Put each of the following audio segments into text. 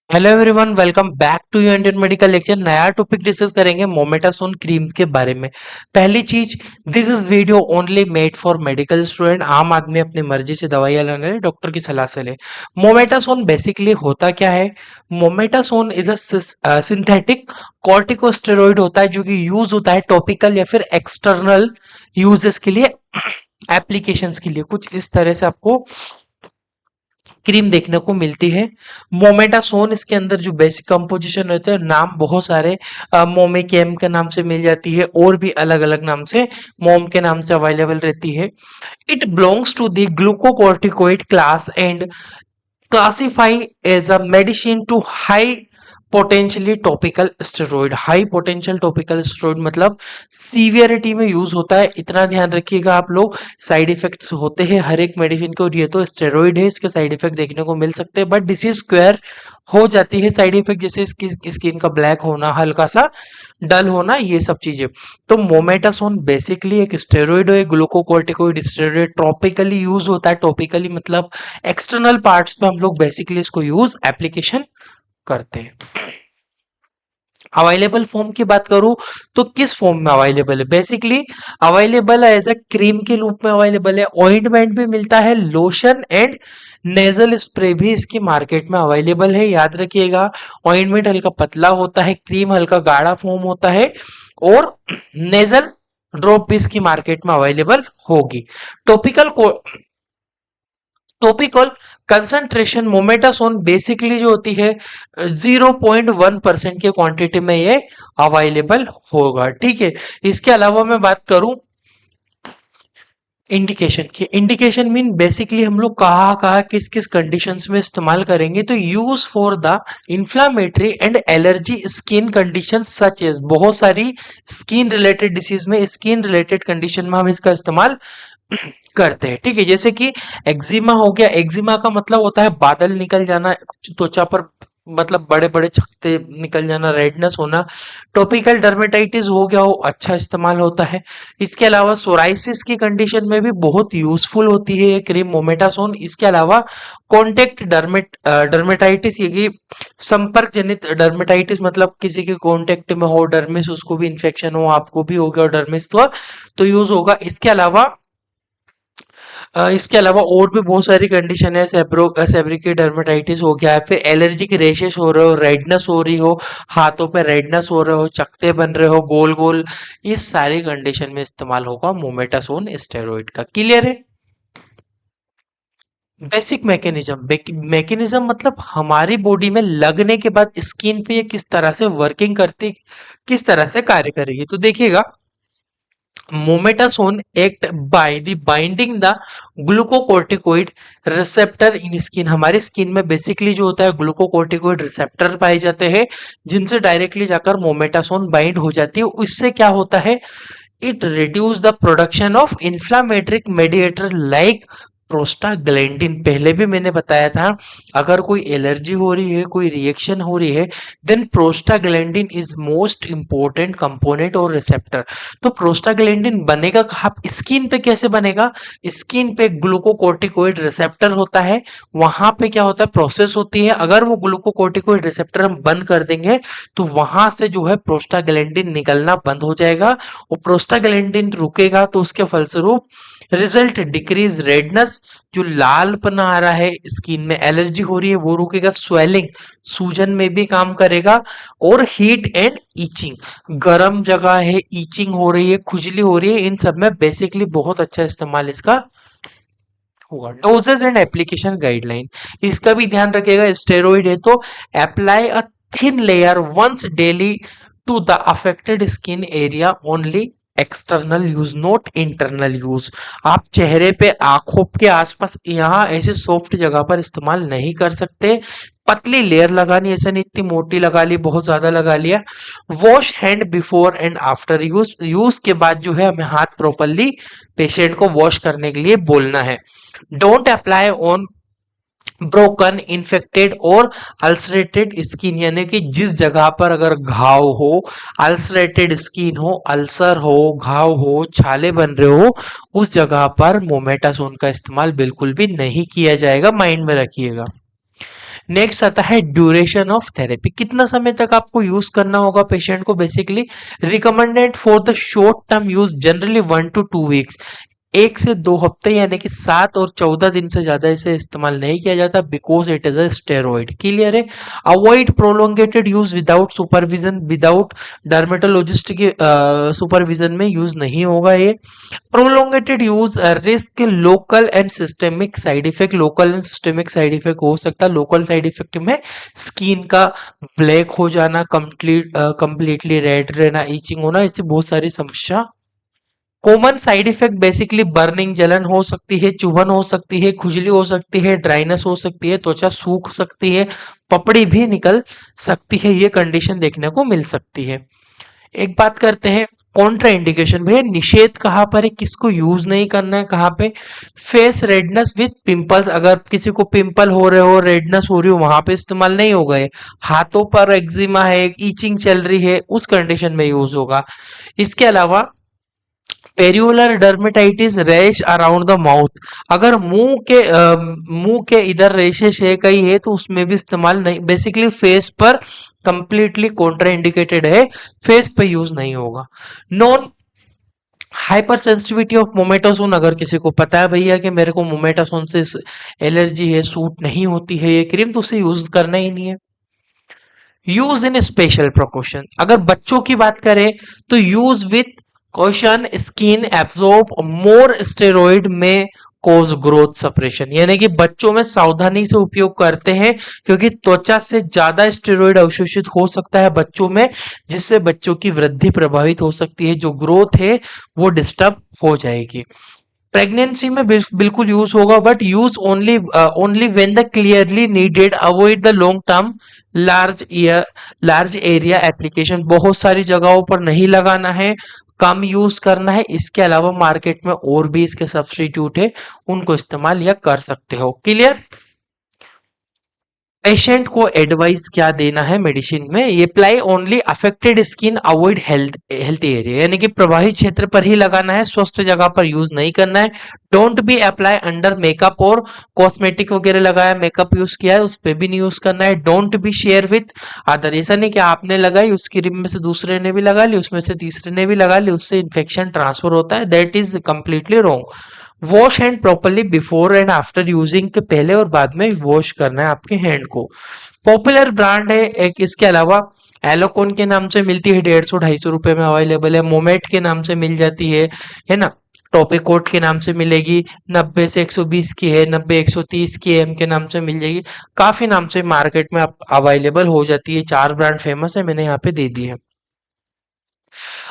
Hello everyone, welcome back to your Indian medical lecture. नया topic discuss करेंगे mometasone cream के बारे में। पहली चीज, this is video only made for medical student. आम आदमी अपनी मर्जी से दवाइयां लेने ले, डॉक्टर की सलाह से ले। मोमेटासोन बेसिकली होता क्या है? Mometasone is a synthetic corticosteroid होता है जो कि यूज होता है टॉपिकल या फिर एक्सटर्नल यूजेस के लिए, एप्लीकेशंस के लिए। कुछ इस तरह से आपको क्रीम देखने को मिलती है। मोमेटासोन इसके अंदर जो बेसिक कंपोजिशन होते हैं, नाम बहुत सारे मोमेकेम के नाम से मिल जाती है और भी अलग अलग नाम से मोम के नाम से अवेलेबल रहती है। It belongs to the glucocorticoid class and classify as a medicine to high potentially topical steroid. High potential topical steroid मतलब सीवियरिटी में यूज होता है। इतना ध्यान रखिएगा आप लोग, साइड इफेक्ट्स होते हैं हर एक मेडिसिन के, और ये तो स्टेरॉइड है, इसके साइड इफेक्ट देखने को मिल सकते हैं, बट डिसीज स्क्वायर हो जाती है साइड इफेक्ट, जैसे स्किन का ब्लैक होना, हल्का सा डल होना, ये सब चीजें। तो मोमेटासोन बेसिकली एक स्टेरॉइड है, ग्लूकोकॉर्टिकोइड स्टेरॉइड, ट्रॉपिकली यूज होता है। टॉपिकली मतलब एक्सटर्नल पार्ट्स पे हम लोग बेसिकली इसको यूज एप्लीकेशन करते हैं। अवेलेबल फॉर्म की बात करूं तो किस फॉर्म में अवेलेबल है? बेसिकली अवेलेबल है एज अ क्रीम के रूप में अवेलेबल है, ऑइंटमेंट भी मिलता है, लोशन एंड नेजल स्प्रे भी इसकी मार्केट में अवेलेबल है। याद रखिएगा, ऑइंटमेंट हल्का पतला होता है, क्रीम हल्का गाढ़ा फॉर्म होता है, और नेजल ड्रॉप भी इसकी मार्केट में अवेलेबल होगी। Topical topical concentration mometasone basically जो होती है 0.1% के क्वांटिटी में ये अवेलेबल होगा। ठीक है, इसके अलावा मैं बात करूं इंडिकेशन की। इंडिकेशन मीन बेसिकली हम लोग कहाँ कहाँ किस किस कंडीशंस में इस्तेमाल करेंगे, तो use for the inflammatory and allergy skin condition such as, बहुत सारी स्किन रिलेटेड डिसीज में, स्किन रिलेटेड कंडीशन में हम इसका इस्तेमाल करते हैं। ठीक है, जैसे कि एक्जिमा हो गया। एक्जिमा का मतलब होता है बादल निकल जाना त्वचा पर, मतलब बड़े बड़े चकते निकल जाना, रेडनेस होना। टॉपिकल डर्मेटाइटिस हो गया, वो अच्छा इस्तेमाल होता है। इसके अलावा सोराइसिस की कंडीशन में भी बहुत यूजफुल होती है ये क्रीम मोमेटासोन। इसके अलावा कॉन्टेक्ट डर्मेटाइटिस, ये कि संपर्क जनित डर्मेटाइटिस, मतलब किसी के कॉन्टेक्ट में हो डर्मिस, उसको भी इन्फेक्शन हो, आपको भी हो गया डर्मिस, तो यूज होगा। इसके अलावा और भी बहुत सारी कंडीशन है, सेब्रिक डर्मेटाइटिस हो गया है, फिर एलर्जिक रेशेस हो रहे हो, रेडनेस हो रही हो, हाथों पे रेडनेस हो रहे हो, चकते बन रहे हो गोल गोल, इस सारी कंडीशन में इस्तेमाल होगा मोमेटासोन स्टेरॉइड का। क्लियर है? बेसिक मैकेनिज्म, मैकेनिज्म मतलब हमारी बॉडी में लगने के बाद स्किन पे ये किस तरह से वर्किंग करती, किस तरह से कार्य करेगी। तो देखिएगा, mometasone act by the binding the glucocorticoid receptor in skin. हमारे स्किन में बेसिकली जो होता है ग्लूकोकॉर्टिकोइड रिसेप्टर पाए जाते हैं, जिनसे डायरेक्टली जाकर मोमेटासोन बाइंड हो जाती है। इससे क्या होता है? It reduce the production of inflammatory mediator like prostaglandin. पहले भी मैंने बताया था, अगर कोई एलर्जी हो रही है, कोई रिएक्शन हो रही है, then prostaglandin is most important component और रिसेप्टर। तो प्रोस्टाग्लैंडिन बनेगा कहाँ? स्किन पे कैसे बनेगा? स्किन पे ग्लूकोकॉर्टिकोइड रिसेप्टर होता है, वहां पे क्या होता है, प्रोसेस होती है। अगर वो ग्लूकोकॉर्टिकोइड रिसेप्टर हम बंद कर देंगे तो वहां से जो है प्रोस्टाग्लैंडिन निकलना बंद हो जाएगा, और प्रोस्टाग्लैंडिन रुकेगा तो उसके फलस्वरूप रिजल्ट डिक्रीज रेडनेस, जो लालपना आ रहा है स्किन में, एलर्जी हो रही है, वो रुकेगा। स्वेलिंग, सूजन में भी काम करेगा। और हीट एंड ईचिंग, गर्म जगह है, ईचिंग हो रही है, खुजली हो रही है, इन सब में बेसिकली बहुत अच्छा इस्तेमाल इसका होगा। डोजेज एंड एप्लीकेशन गाइडलाइन, इसका भी ध्यान रखिएगा। स्टेरॉइड है तो apply a thin layer once daily to the affected skin area only, external use not internal use. आप चेहरे पे, आंखों के आसपास, यहाँ ऐसे सॉफ्ट जगह पर इस्तेमाल नहीं कर सकते। पतली लेयर लगानी, ऐसा नहीं इतनी मोटी लगा ली, बहुत ज्यादा लगा लिया। Wash hand before and after use, use के बाद जो है हमें हाथ प्रॉपरली पेशेंट को वॉश करने के लिए बोलना है। Don't apply on broken, infected और अल्सरेटेड स्किन, यानी कि जिस जगह पर अगर घाव हो, अल्सरेटेड स्किन हो, अल्सर हो, घाव हो, छाले बन रहे हो, उस जगह पर मोमेटासोन का इस्तेमाल बिल्कुल भी नहीं किया जाएगा, माइंड में रखिएगा। नेक्स्ट आता है ड्यूरेशन ऑफ थेरेपी, कितना समय तक आपको यूज करना होगा पेशेंट को। Basically recommended for the short term use generally 1 to 2 weeks, 1 से 2 हफ्ते, यानी कि 7 और 14 दिन से ज्यादा इसे इस्तेमाल नहीं किया जाता, because it is a steroid. Clear है। Avoid prolongated use without supervision, without dermatologist के सुपरविजन में यूज नहीं होगा ये। Prolongated use risk local and systemic side effect, local and systemic side effect हो सकता है। लोकल साइड इफेक्ट में स्किन का ब्लैक हो जाना, कंप्लीटली रेड रहना, ईचिंग होना, इससे बहुत सारी समस्या। Common side effect basically burning, जलन हो सकती है, चुभन हो सकती है, खुजली हो सकती है, ड्राइनेस हो सकती है, त्वचा सूख सकती है, पपड़ी भी निकल सकती है, ये कंडीशन देखने को मिल सकती है। एक बात करते हैं कॉन्ट्रा इंडिकेशन, भैया निषेध कहाँ पर है, किसको यूज नहीं करना है, कहाँ पे। फेस रेडनेस विथ पिंपल्स, अगर किसी को पिंपल हो रहे हो, रेडनेस हो रही हो, वहां पे इस्तेमाल नहीं होगा ये। हाथों पर एक्जिमा है, ईचिंग चल रही है, उस कंडीशन में यूज होगा। इसके अलावा perioral dermatitis, rash around the mouth, अगर मुंह के इधर रेशेस है कहीं है तो उसमें भी इस्तेमाल नहीं, बेसिकली फेस पर कंप्लीटली कॉन्ट्रा इंडिकेटेड है, फेस पे यूज नहीं होगा। Non hyper sensitivity of mometasone, अगर किसी को पता है भैया कि मेरे को मोमेटासोन से एलर्जी है, सूट नहीं होती है ये क्रीम, तो उसे यूज करना ही नहीं है। यूज इन स्पेशल प्रिकॉशन, अगर बच्चों की बात करें तो use with question, skin absorb more steroid में कोज ग्रोथ सप्रेशन, यानी कि बच्चों में सावधानी से उपयोग करते हैं, क्योंकि त्वचा से ज्यादा स्टेरॉइड अवशोषित हो सकता है बच्चों में, जिससे बच्चों की वृद्धि प्रभावित हो सकती है, जो ग्रोथ है वो डिस्टर्ब हो जाएगी। प्रेगनेंसी में बिल्कुल यूज होगा, but use only when the clearly needed, avoid the long term large area application, बहुत सारी जगहों पर नहीं लगाना है, कम यूज करना है। इसके अलावा मार्केट में और भी इसके सब्स्टिट्यूट है, उनको इस्तेमाल या कर सकते हो। क्लियर। पेशेंट को एडवाइस क्या देना है मेडिसिन में, ये apply only affected skin, avoid health area, यानी कि प्रभावित क्षेत्र पर ही लगाना है, स्वस्थ जगह पर यूज नहीं करना है। Don't be apply under makeup, और कॉस्मेटिक वगैरह लगाया, मेकअप यूज किया है, उस पर भी नहीं यूज करना है। Don't be share with other, ऐसा नहीं कि आपने लगाई, उसकी क्रीम में से दूसरे ने भी लगा ली, उसमें से तीसरे ने भी लगा ली, उससे इन्फेक्शन ट्रांसफर होता है, that is completely wrong. Wash hand properly before and after using, के पहले और बाद में वॉश करना है आपके हैंड को। पॉपुलर ब्रांड है एक, इसके अलावा एलोकॉन के नाम से मिलती है, 150-250 रुपए में अवेलेबल है। मोमेट के नाम से मिल जाती है ना। टोपिकोट के नाम से मिलेगी, 90 से 120 की है, 90-130 की एम के नाम से मिल जाएगी, काफी नाम से मार्केट में अवेलेबल हो जाती है। 4 ब्रांड फेमस है, मैंने यहाँ पे दे दी है।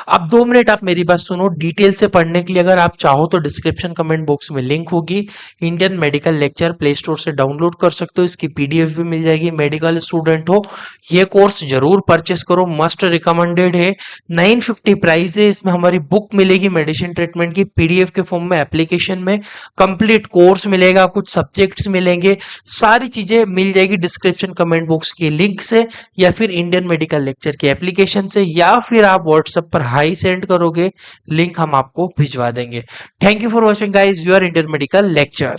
अब 2 मिनट आप मेरी बात सुनो, डिटेल से पढ़ने के लिए अगर आप चाहो तो डिस्क्रिप्शन कमेंट बॉक्स में लिंक होगी, Indian medical lecture play store से डाउनलोड कर सकते हो, इसकी पीडीएफ भी मिल जाएगी। मेडिकल स्टूडेंट हो, ये कोर्स जरूर परचेस करो, मस्ट रिकमेंडेड है। 950 प्राइस है, इसमें हमारी बुक मिलेगी मेडिसिन ट्रीटमेंट की, पीडीएफ के फॉर्म में, एप्लीकेशन में, कंप्लीट कोर्स मिलेगा, कुछ सब्जेक्ट्स मिलेंगे, सारी चीजें मिल जाएगी डिस्क्रिप्शन कमेंट बॉक्स की लिंक से, या फिर इंडियन मेडिकल लेक्चर की एप्लीकेशन से, या फिर आप व्हाट्सएप पर हाई सेंड करोगे, लिंक हम आपको भिजवा देंगे। Thank you for watching guys, your Indian medical lecture.